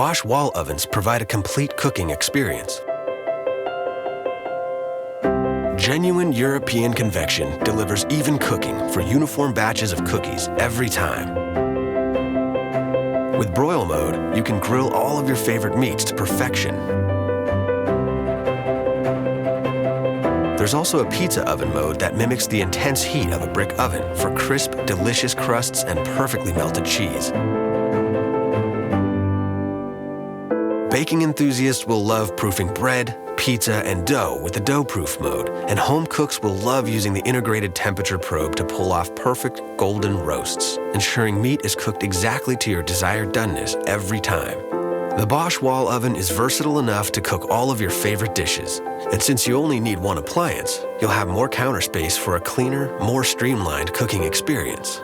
Bosch wall ovens provide a complete cooking experience. Genuine European Convection delivers even cooking for uniform batches of cookies every time. With Broil Mode, you can grill all of your favorite meats to perfection. There's also a pizza oven mode that mimics the intense heat of a brick oven for crisp, delicious crusts and perfectly melted cheese. Baking enthusiasts will love proofing bread, pizza, and dough with the dough-proof mode, and home cooks will love using the integrated temperature probe to pull off perfect golden roasts, ensuring meat is cooked exactly to your desired doneness every time. The Bosch wall oven is versatile enough to cook all of your favorite dishes, and since you only need one appliance, you'll have more counter space for a cleaner, more streamlined cooking experience.